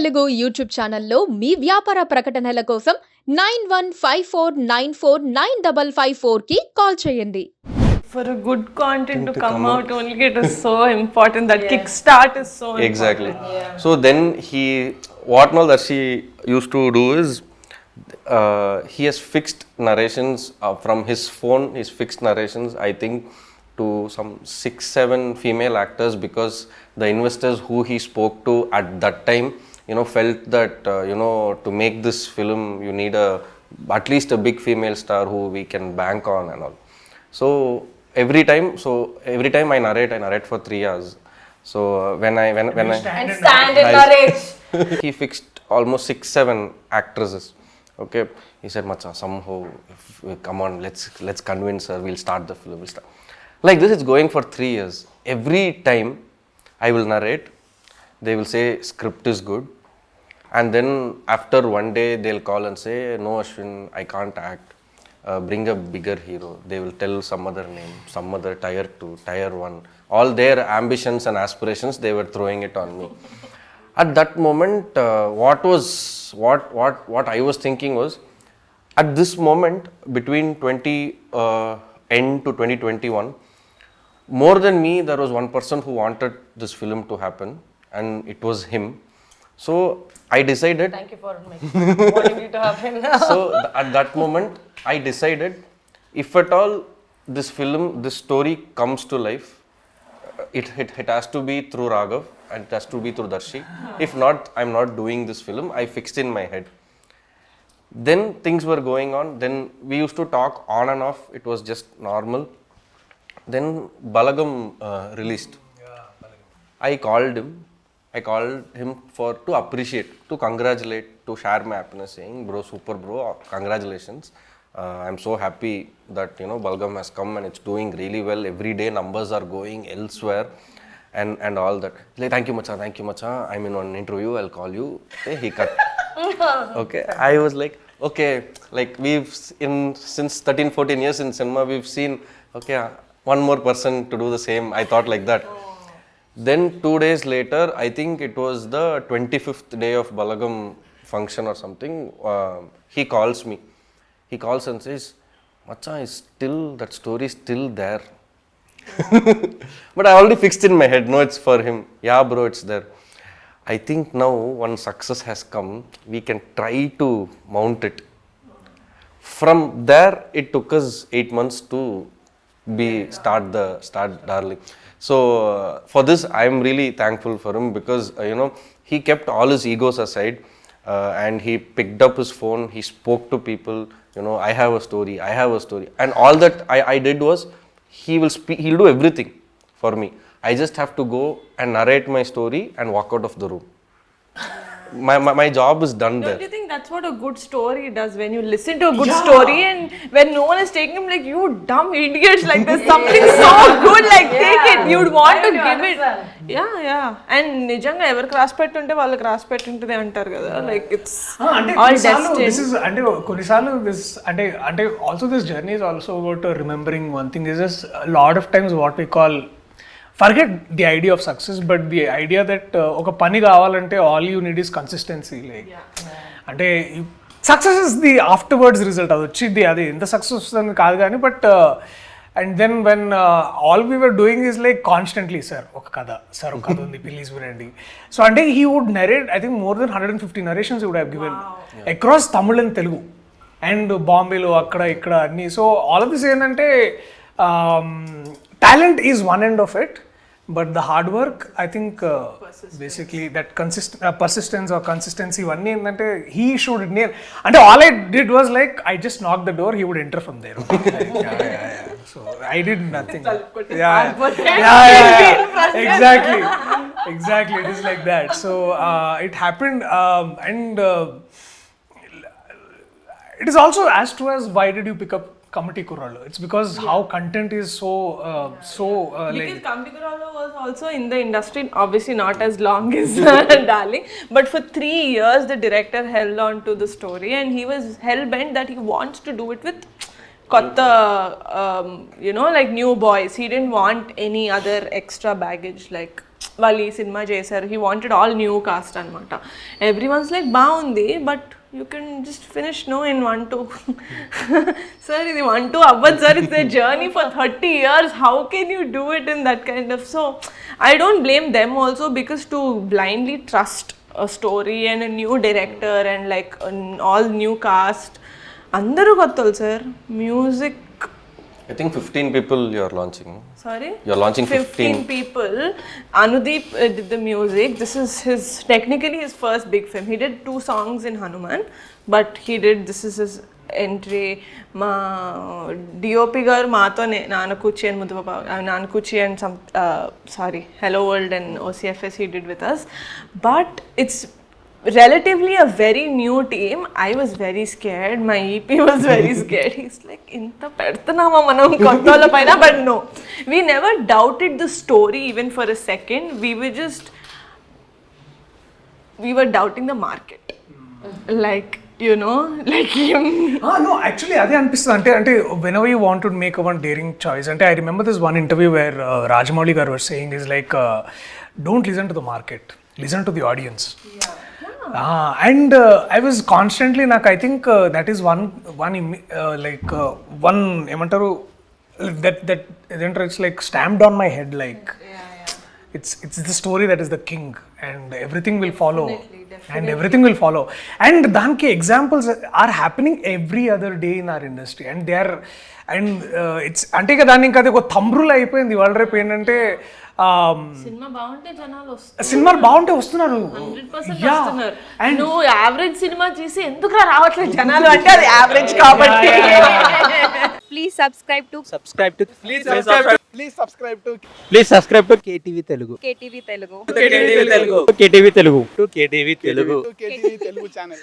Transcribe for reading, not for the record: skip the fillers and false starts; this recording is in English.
Telugu YouTube ఛానల్లో మీ వ్యాపార ప్రకటనల కోసం 9154949554 కి కాల్ చేయండి. For a good content to come out only, it is so important. That kickstart is so exactly important. Yeah. So then what now that she used to do is he has fixed narrations from his phone. He's fixed narrations, I think, to some 6-7 female actors, because the investors who he spoke to at that time, felt that to make this film you need at least a big female star who we can bank on and all. So every time I narrate for 3 hours. So when I And stand and narrate. he fixed almost 6-7 actresses. Okay, he said, Macha, somehow come on, let's convince her, we'll start the film. Like this, it's going for 3 years. Every time I will narrate, they will say script is good, and then after one day they'll call and say, no Ashwin, I can't act, bring a bigger hero. They will tell some other name, some other tier 2, tier 1, all their ambitions and aspirations they were throwing it on me. At that moment, what I was thinking was, at this moment between 20 end to 2021, more than me, there was one person who wanted this film to happen, and it was him. So I decided. Thank you for wanting it to happen. So at that moment, I decided, if at all this story comes to life, it has to be through Raghav and it has to be through Darshi. If not, I'm not doing this film. I fixed in my head. Then things were going on. Then we used to talk on and off. It was just normal. Then Balagam released. I called him to appreciate, to congratulate, to share my happiness, saying, bro, super bro, congratulations. I'm so happy that Balagam has come and it's doing really well. Every day numbers are going elsewhere and all that. Like, thank you Macha, I'm in one interview, I'll call you. Okay, he cut. Okay, I was like, okay, like since 13-14 years in cinema, we've seen, okay, one more person to do the same. I thought like that. Then 2 days later, I think it was the 25th day of Balagam function or something, he calls me. He calls and says, Macha, that story is still there. But I already fixed in my head, no, it's for him. Yeah bro, it's there. I think now one success has come, we can try to mount it. From there, it took us 8 months to start Darling. So for this, I am really thankful for him, because he kept all his egos aside, and he picked up his phone, he spoke to people, I have a story, and all that I did was, he'll do everything for me. I just have to go and narrate my story and walk out of the room. My job is done there. Don't you think that's what a good story does? When you listen to a good story and when no one is taking him, like, you dumb idiots, like there's something so good, like take it, you'd want to give it. Yeah. And nijanga ever cross pettunte vallu cross pettuntade antaru kada, like it's all destined. This is konisalu this ante also this journey is also about remembering one thing. Is just a lot of times what we call, forget the idea of success, but the idea that oka pani kavalante all you need is consistency. Like ante success is the afterwards result, adu vachidi adi inta success ani kaadu gaani, but and then when all we were doing is like constantly, sir oka kada undi please vinandi. So ante he would narrate, I think more than 150 narrations he would have given across Tamil and Telugu and Bombay lo akkada ikkada anni. So all of this ఏంటంటే talent is one end of it, but the hard work, I think, basically that persistence or consistency, one that he should nail. And all I did was like, I just knocked the door, he would enter from there. Yeah. So I did nothing. Exactly. It is like that. So it happened, and it is also as true as why did you pick up Comedy Kurallu? It's because how content is so because Comedy Kurallu was also in the industry, obviously not as long as Darling, but for 3 years the director held on to the story, and he was hell bent that he wants to do it with kotta, like new boys. He didn't want any other extra baggage, like వాళ్ళు ఈ cinema చేశారు, he wanted all new cast అనమాట. Every ones like బాగుంది but you can just finish no in 1-2. Sir ఇది 1-2 అవ్వదు సార్, it's a journey for 30 years, how can you do it in that kind of. So I don't blame them also because to blindly trust a story and a new director and like an all new cast, andaru kottolu sir. Music, I think 15 people you are launching. Sorry, You're launching 15 people. Anudeep did the music. This is his technically his first big film. He did 2 songs in Hanuman, but this is his entry. మా DOP గారు మాతోనే నానకుచి and ముద్దుబాబా నానకుచి and some sorry hello world and OCFS he did with us, but it's relatively a very new team. I was very scared, my EP was very scared. He's like inta pedtunama manam kottala paina, but no, we never doubted the story even for a second. We were doubting the market, like you know, like him. No, actually అదే అనిపిస్తుంది. అంటే whenever you want to make one daring choice, అంటే I remember this one interview where Rajamouli garu was saying is like don't listen to the market, listen to the audience. And I was constantly నాకు I think that is one ఏమంటారు that it's like stamped on my head, like it's the story that is the king and everything will follow. And everything will follow. And danki examples are happening every other day in our industry, and they are, and it's ante ka danni inka ade thumb rule ayipoyindi ivalu repu ఏంటంటే cinema బాగుంటే జనాలు వస్తారు, సినిమాలు బాగుంటే వస్తున్నారు 100% వస్తున్నారు. And నువ్వు average cinema చేసి ఎందుకు రావట్లేదు జనాలు అంటే అది యావరేజ్ కాబట్టి. Please subscribe to KTV Telugu. KTV Telugu. KTV Telugu channel.